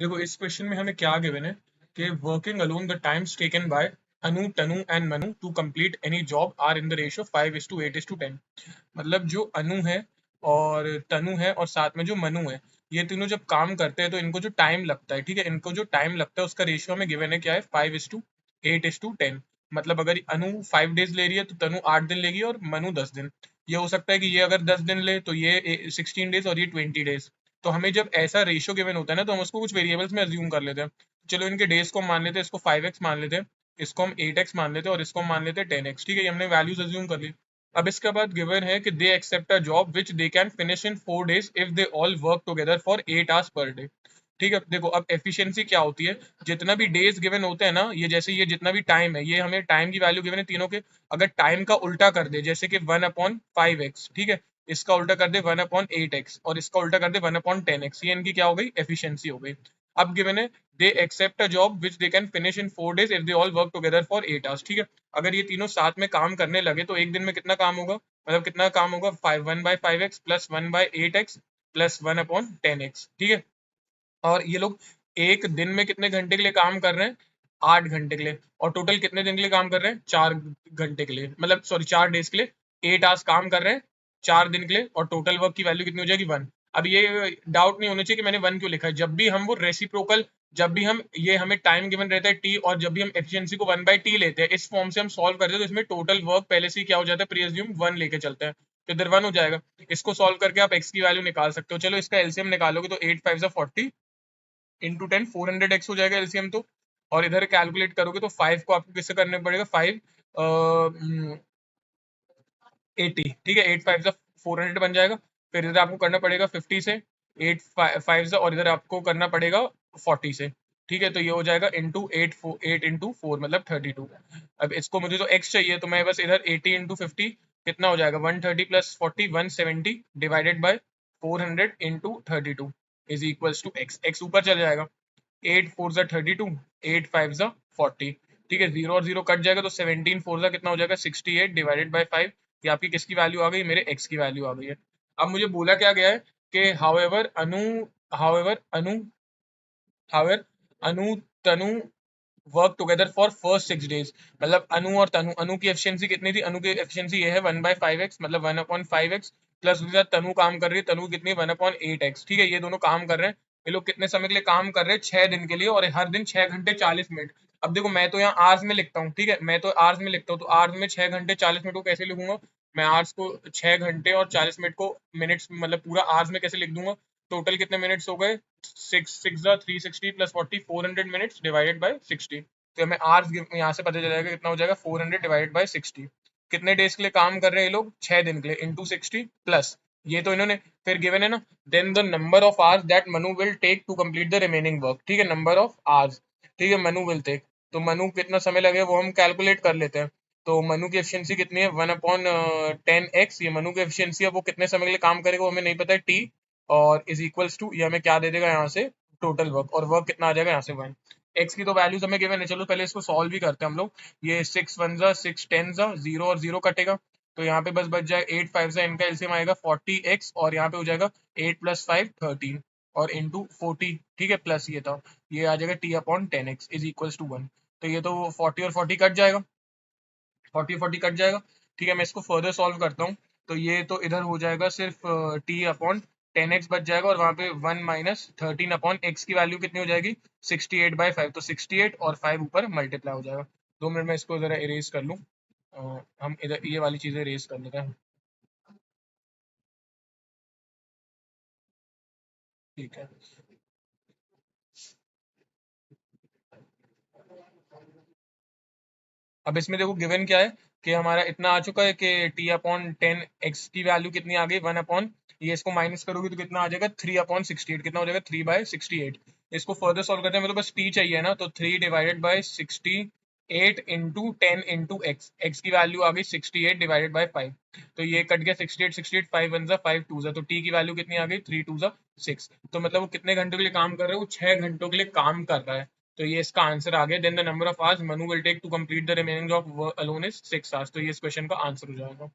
देखो इस क्वेश्चन में हमें क्या गिवन है कि working alone the times taken by Anu Tanu and Manu to complete any job are in the ratio 5:8:10। मतलब जो अनु है और तनु है और साथ में जो मनु है, ये तीनों जब काम करते हैं तो इनको जो टाइम लगता है, ठीक है, इनको जो टाइम लगता है उसका रेशियो हमें गिवन है क्या है, 5:8:10। मतलब अगर अनु 5 डेज ले रही है तो तनु 8 दिन लेगी और मनु 10 दिन। ये हो सकता है कि ये अगर 10 दिन ले तो ये 16 डेज और ये 20 डेज। तो हमें जब ऐसा रेशियो गिवन होता है ना तो हम उसको कुछ वेरिएबल्स में अज्यूम कर लेते हैं। चलो इनके डेज को हम मान लेते हैं, इसको 5x मान लेते हैं, इसको हम 8x मान लेते हैं और इसको हम मान लेते हैं 10x। ठीक है, ये हमने वैल्यूज अज्यूम कर ली। अब इसके बाद गिवन है कि they accept a job which they can finish in 4 days if they all work together for 8 hours per day. ठीक है, देखो अब एफिशिएंसी क्या होती है, जितना भी डेज गिवन होते हैं ना, ये जैसे ये जितना भी टाइम है, ये हमें टाइम की वैल्यू गिवन है तीनों के। अगर टाइम का उल्टा कर दे, जैसे कि 1/5x, ठीक है, इसका उल्टा कर दे 1/8x और इसका उल्टा कर दे 1/10x, ये इनकी क्या हो गई, एफिशिएंसी हो गई। अब गिवन है they accept a job which they can finish in 4 days if they all work together for 8 hours. ठीक है, अगर ये तीनों साथ में काम करने लगे तो एक दिन में कितना काम होगा, मतलब कितना काम होगा, 1/5x plus 1/8x plus 1/10x। ठीक है, और ये लोग एक दिन में कितने घंटे के लिए काम कर रहे हैं, 8 घंटे के लिए। और टोटल कितने दिन के लिए काम कर रहे हैं, 4 घंटे के लिए, मतलब सॉरी 4 डेज के लिए 8 आवर्स काम कर रहे हैं 4 दिन के लिए, और टोटल वर्क की वैल्यू कितनी हो जाएगी, 1। अब ये डाउट नहीं होना चाहिए कि मैंने 1 क्यों लिखा है। जब भी हम वो रेसिप्रोकल, जब भी हम ये हमें टाइम गिवन रहता है टी, और जब भी हम एफिशिएंसी को 1/t लेते हैं, इस फॉर्म से हम सॉल्व करते हैं, तो इसमें टोटल वर्क पहले से ही क्या हो जाता है, प्री अज्यूम 1 लेके चलते हैं, तो इधर 1 हो जाएगा। इसको सॉल्व करके आप x की वैल्यू निकाल सकते हो। चलो इसका एलसीएम निकालोगे तो 8×5 = 40 इंटू 10 400x हो जाएगा एलसीएम तो। और इधर कैलकुलेट करोगे तो 5 को आपको किससे करने पड़ेगा, 80। ठीक है, 8×5 = 400 बन जाएगा। फिर इधर आपको करना पड़ेगा 50 से, 8×5 और इधर आपको करना पड़ेगा 40 से। ठीक है, तो ये हो जाएगा इंटू 8 मतलब 32। अब इसको मुझे तो x चाहिए, तो मैं बस इधर 80 × 50 कितना हो जाएगा, 130 plus 40 170 divided by 400 into 32 is equals to x। x ऊपर चल जाएगा, 8×4 = 32, 8×5 = 40। ठीक है, जीरो और जीरो कट जाएगा तो 17×4 कितना हो जाएगा, 68 डिवाइडेड बाय 5। ये आपकी किसकी वैल्यू आ गई, मेरे x की वैल्यू आ गई है। अब मुझे बोला क्या गया है कि however however Anu Tanu work together for first 6 days. मतलब अनु और तनु, अनु की एफिशिएंसी कितनी थी, अनु की एफिशिएंसी ये है 1/5x, मतलब 1/5x प्लस उसके साथ तनु काम कर रही है, तनु कितनी 1/8x। ठीक है, ये दोनों काम कर रहे हैं। ये लोग कितने समय के लिए काम कर रहे हैं, 6 दिन के लिए, और हर दिन 6 घंटे 40 मिनट। अब देखो मैं तो यहाँ आवर्स में लिखता हूँ, ठीक है, मैं तो आवर्स में लिखता हूँ, तो आवर्स में 6 घंटे 40 मिनट को कैसे लिखूंगा, मैं आवर्स को 6 घंटे और 40 मिनट को मिनट्स, मतलब पूरा आवर्स में कैसे लिख दूंगा। टोटल कितने मिनट्स हो गए, 6×6 = 360 प्लस 40 400 मिनट्स डिवाइडेड बाय 60। तो हमें आवर्स यहाँ से पता चल जाएगा कितना हो जाएगा, 400 डिवाइडेड बाय 60। कितने डेज के लिए काम कर रहे हैं ये लोग, 6 दिन के लिए, इंटू 60 प्लस ये तो इन्होंने फिर गिवन है ना, then the number of hours that Manu will take to complete the remaining work. ठीक है, नंबर ऑफ आवर्स, ठीक है, मनु विल टेक, तो मनु कितना समय लगेगा वो हम कैलकुलेट कर लेते हैं। तो मनु की एफिशिएंसी कितनी है, 1/10x, ये मनु की एफिशिएंसी है, वो कितने समय के लिए काम करेगा वो हमें नहीं पता है, टी, और इज इक्वल्स टू ये हमें क्या दे देगा यहाँ से, टोटल वर्क, और वर्क कितना आ जाएगा यहाँ से 1। एक्स की तो वैल्यूज हमें गिवन है, चलो पहले इसको सॉल्व भी करते हैं हम लोग। ये 6×1 = 6, 10 जीरो और जीरो कटेगा, तो यहाँ पे बस बच जाए 8×5 इनका एलसीएम आएगा 40x, और यहाँ पे हो जाएगा 8 + 5 13 और इंटू 40। ठीक है, प्लस ये था, ये आ जाएगा t/10x इज इक्वल्स टू 1। तो ये तो 40 और 40 कट जाएगा, 40 कट जाएगा। ठीक है, मैं इसको फर्दर सॉल्व करता हूँ। तो ये तो इधर हो जाएगा सिर्फ t/10x बच जाएगा, और वहाँ पे 1 - 13/x की वैल्यू कितनी हो जाएगी, 68/5। तो 68 और 5 ऊपर मल्टीप्लाई हो जाएगा। 2 मिनट में इसको जरा इरेज कर लूँ, हम इधर ये वाली चीजें इरेज कर लेते हैं। ठीक है, अब इसमें देखो गिवन क्या है कि हमारा इतना आ चुका है कि t/10x की वैल्यू कितनी आ गई, 1 ये इसको माइनस करोगे तो कितना आ जाएगा, 3/68। कितना हो जाएगा, 3/68। इसको फर्दर सॉल्व करते हैं, मेरे को बस t चाहिए ना, तो 3 divided by 68 into 10 into x, x की वैल्यू आ गई 68 डिवाइडेड बाय 5। तो ये कट गया 68 68, 5 1 5 2 तो t की वैल्यू कितनी आ गई, 3 2 6। तो मतलब वो कितने घंटों के लिए काम कर रहे हैं, वो 6 घंटों के लिए काम कर रहा है। तो ये इसका आंसर आ गया। Then the number of hours Manu will take to complete the remaining of alone is 6 hours. तो ये इस क्वेश्चन का आंसर हो जाएगा।